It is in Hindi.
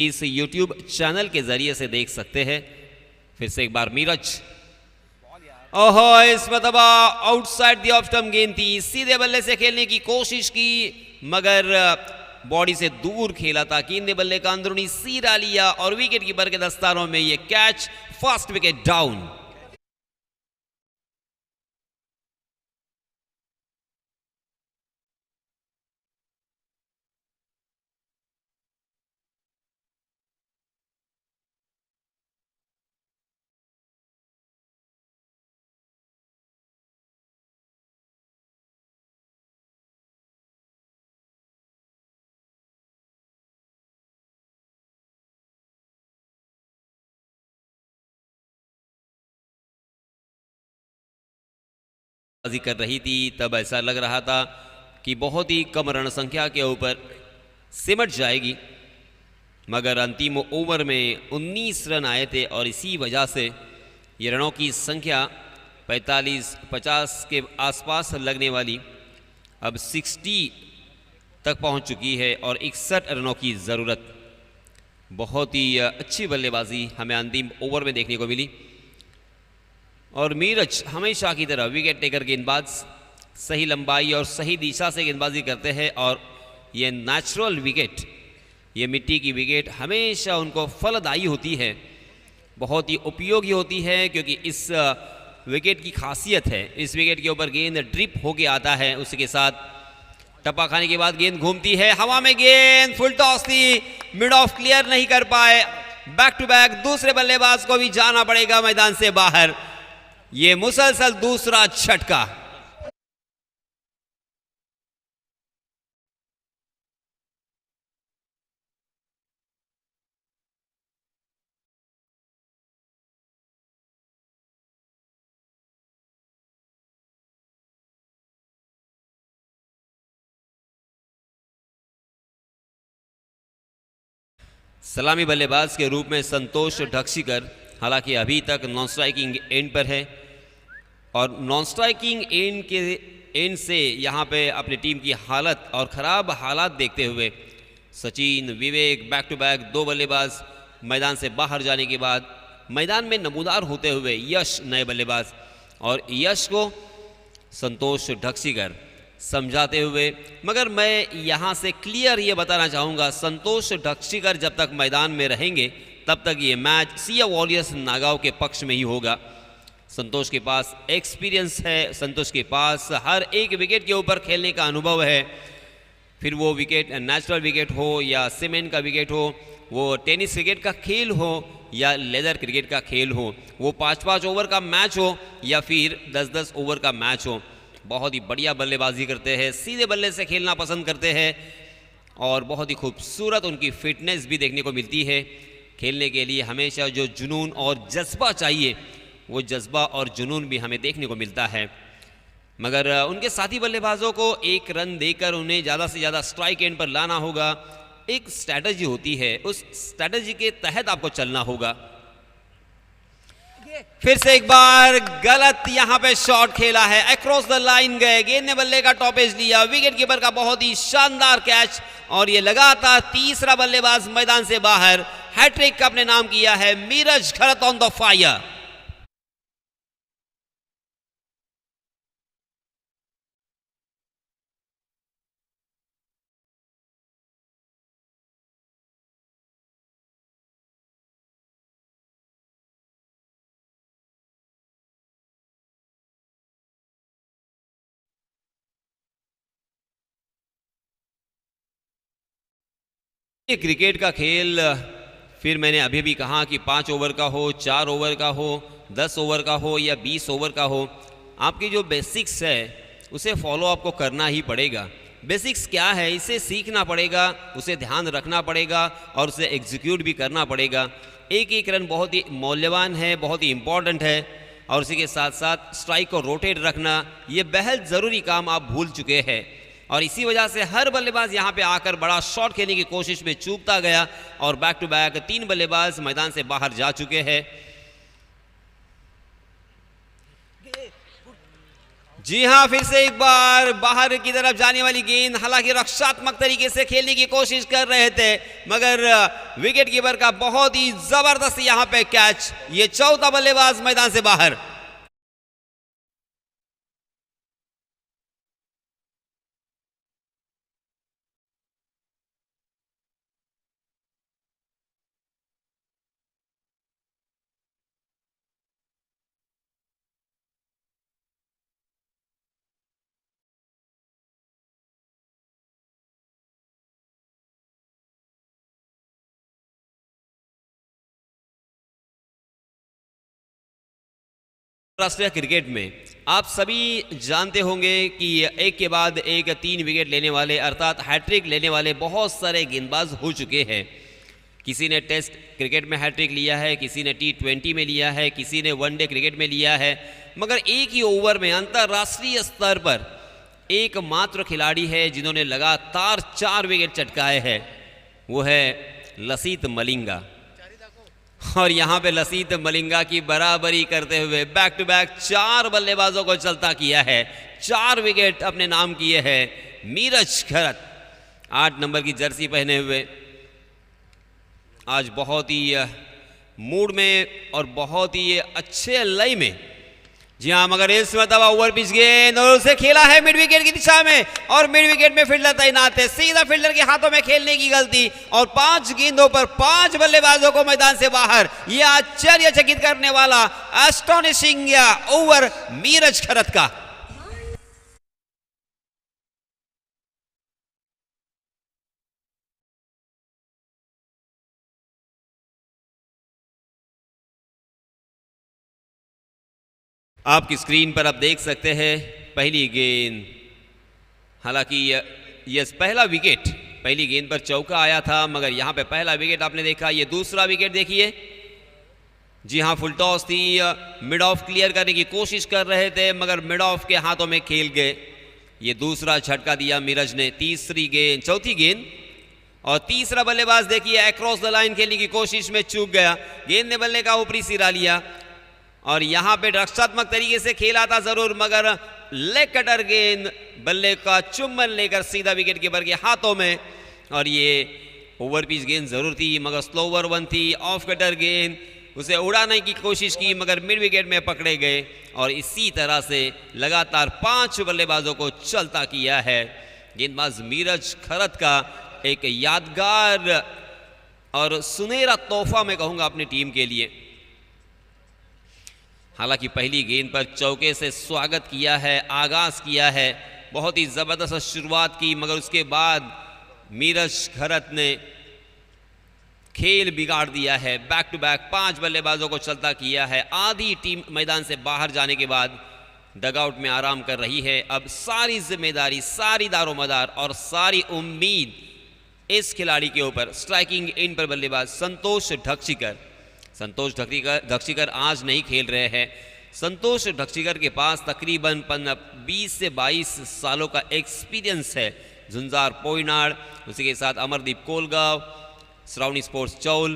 इस YouTube चैनल के जरिए से देख सकते हैं। फिर से एक बार मीरज, ओहो, इस मतबा आउटसाइड द ऑफ स्टंप गेंद थी, सीधे बल्ले से खेलने की कोशिश की मगर बॉडी से दूर खेला था। गेंद बल्ले का अंदरूनी सीधा लिया और विकेट कीपर के दस्तानों में ये कैच, फर्स्ट विकेट डाउन। कर रही थी तब ऐसा लग रहा था कि बहुत ही कम रन संख्या के ऊपर सिमट जाएगी, मगर अंतिम ओवर में 19 रन आए थे और इसी वजह से ये रनों की संख्या 45-50 के आसपास लगने वाली अब 60 तक पहुंच चुकी है और 61 रनों की ज़रूरत। बहुत ही अच्छी बल्लेबाजी हमें अंतिम ओवर में देखने को मिली और मीरज हमेशा की तरह विकेट टेकर गेंदबाज, सही लंबाई और सही दिशा से गेंदबाजी करते हैं और ये नेचुरल विकेट, ये मिट्टी की विकेट हमेशा उनको फलदायी होती है, बहुत ही उपयोगी होती है, क्योंकि इस विकेट की खासियत है, इस विकेट के ऊपर गेंद ड्रिप होके आता है, उसके साथ टप्पा खाने के बाद गेंद घूमती है हवा में, गेंद फुल टॉस थी, मिड ऑफ क्लियर नहीं कर पाए, बैक टू बैक दूसरे बल्लेबाज को भी जाना पड़ेगा मैदान से बाहर। ये मुसलसल दूसरा झटका। सलामी बल्लेबाज के रूप में संतोष ढक्सीकर हालांकि अभी तक नॉन स्ट्राइकिंग एंड पर है और नॉन स्ट्राइकिंग एंड के एंड से यहाँ पे अपनी टीम की हालत और ख़राब हालात देखते हुए सचिन, विवेक बैक टू बैक दो बल्लेबाज मैदान से बाहर जाने के बाद मैदान में नमूदार होते हुए यश नए बल्लेबाज और यश को संतोष ढक्सीकर समझाते हुए, मगर मैं यहाँ से क्लियर ये बताना चाहूँगा, संतोष ढक्सीकर जब तक मैदान में रहेंगे तब तक ये मैच सिया वॉरियर्स नागांव के पक्ष में ही होगा। संतोष के पास एक्सपीरियंस है, संतोष के पास हर एक विकेट के ऊपर खेलने का अनुभव है, फिर वो विकेट नेचुरल विकेट हो या सीमेंट का विकेट हो, वो टेनिस क्रिकेट का खेल हो या लेदर क्रिकेट का खेल हो, वो 5-5 ओवर का मैच हो या फिर 10-10 ओवर का मैच हो, बहुत ही बढ़िया बल्लेबाजी करते हैं, सीधे बल्ले से खेलना पसंद करते हैं और बहुत ही खूबसूरत उनकी फिटनेस भी देखने को मिलती है। खेलने के लिए हमेशा जो जुनून और जज्बा चाहिए वो जज्बा और जुनून भी हमें देखने को मिलता है, मगर उनके साथी बल्लेबाजों को एक रन देकर उन्हें ज़्यादा से ज़्यादा स्ट्राइक एंड पर लाना होगा। एक स्ट्रैटेजी होती है, उस स्ट्रैटेजी के तहत आपको चलना होगा। फिर से एक बार गलत यहां पे शॉट खेला है, अक्रॉस द लाइन गए, गेंद ने बल्ले का टॉपेज लिया, विकेट कीपर का बहुत ही शानदार कैच और ये लगातार तीसरा बल्लेबाज मैदान से बाहर। हैट्रिक का अपने नाम किया है Meeraj Kharat on the fire. Cricket का खेल, फिर मैंने अभी भी कहा कि 5 ओवर का हो, 4 ओवर का हो, 10 ओवर का हो या 20 ओवर का हो, आपकी जो बेसिक्स है उसे फॉलो आपको करना ही पड़ेगा। बेसिक्स क्या है, इसे सीखना पड़ेगा, उसे ध्यान रखना पड़ेगा और उसे एग्जीक्यूट भी करना पड़ेगा। एक एक रन बहुत ही मौल्यवान है, बहुत ही इम्पॉर्टेंट है और उसी के साथ साथ स्ट्राइक को रोटेट रखना, ये बेहद ज़रूरी काम आप भूल चुके हैं और इसी वजह से हर बल्लेबाज यहां पे आकर बड़ा शॉट खेलने की कोशिश में चूकता गया और बैक टू बैक 3 बल्लेबाज मैदान से बाहर जा चुके हैं। जी हां, फिर से एक बार बाहर की तरफ जाने वाली गेंद, हालांकि रक्षात्मक तरीके से खेलने की कोशिश कर रहे थे मगर विकेट कीपर का बहुत ही जबरदस्त यहां पे कैच। ये चौथा बल्लेबाज मैदान से बाहर। राष्ट्रीय क्रिकेट में आप सभी जानते होंगे कि एक के बाद एक 3 विकेट लेने वाले अर्थात हैट्रिक लेने वाले बहुत सारे गेंदबाज हो चुके हैं। किसी ने टेस्ट क्रिकेट में हैट्रिक लिया है, किसी ने T20 में लिया है, किसी ने वनडे क्रिकेट में लिया है, मगर एक ही ओवर में अंतर्राष्ट्रीय स्तर पर एकमात्र खिलाड़ी है जिन्होंने लगातार 4 विकेट चटकाए हैं, वो है लसित मलिंगा। और यहां पे लसित मलिंगा की बराबरी करते हुए बैक टू बैक 4 बल्लेबाजों को चलता किया है, 4 विकेट अपने नाम किए हैं मीरज खरत 8 नंबर की जर्सी पहने हुए। आज बहुत ही मूड में और बहुत ही अच्छे लय में, जी हाँ, मगर इस मतलब ओवर पिच गेंद और उसे खेला है मिड विकेट की दिशा में और मिड विकेट में फील्डर तैनात है, सीधा फील्डर के हाथों में खेलने की गलती और 5 गेंदों पर 5 बल्लेबाजों को मैदान से बाहर। यह आश्चर्यचकित करने वाला एस्टोनिशिंग ओवर मीरज खरत का। आपकी स्क्रीन पर आप देख सकते हैं पहली गेंद, हालांकि यस पहला विकेट, पहली गेंद पर चौका आया था मगर यहां पे पहला विकेट आपने देखा। ये दूसरा विकेट देखिए, जी हां, फुल टॉस थी, मिड ऑफ क्लियर करने की कोशिश कर रहे थे मगर मिड ऑफ के हाथों में खेल गए। ये दूसरा झटका दिया मीरज ने। तीसरी गेंद, चौथी गेंद और तीसरा बल्लेबाज देखिए अक्रॉस द लाइन खेलने की कोशिश में चूक गया, गेंद ने बल्ले का ऊपरी सिरा लिया और यहां पे रक्षात्मक तरीके से खेला था जरूर मगर लेग कटर गेंद बल्ले का चुम्बन लेकर सीधा विकेट कीपर के हाथों में। और ये ओवर पिच गेंद जरूर थी मगर स्लोवर वन थी, ऑफ कटर गेंद, उसे उड़ाने की कोशिश की मगर मिड विकेट में पकड़े गए और इसी तरह से लगातार 5 बल्लेबाजों को चलता किया है। गेंदबाज मीरज खरत का एक यादगार और सुनहरा तोहफा मैं कहूंगा अपनी टीम के लिए। हालांकि पहली गेंद पर चौके से स्वागत किया है, आगाज किया है, बहुत ही जबरदस्त शुरुआत की मगर उसके बाद मीरज खरत ने खेल बिगाड़ दिया है। बैक टू बैक 5 बल्लेबाजों को चलता किया है। आधी टीम मैदान से बाहर जाने के बाद डगआउट में आराम कर रही है। अब सारी जिम्मेदारी, सारी दारोमदार और सारी उम्मीद इस खिलाड़ी के ऊपर, स्ट्राइकिंग एंड पर बल्लेबाज संतोष ढक्शीकर। संतोष ढक्शीकर आज नहीं खेल रहे हैं। संतोष ढक्शीकर के पास तकरीबन 20 से 22 सालों का एक्सपीरियंस है। झुंजार पोइनाड, उसी के साथ अमरदीप कोलगांव, श्रावणी स्पोर्ट्स चौल,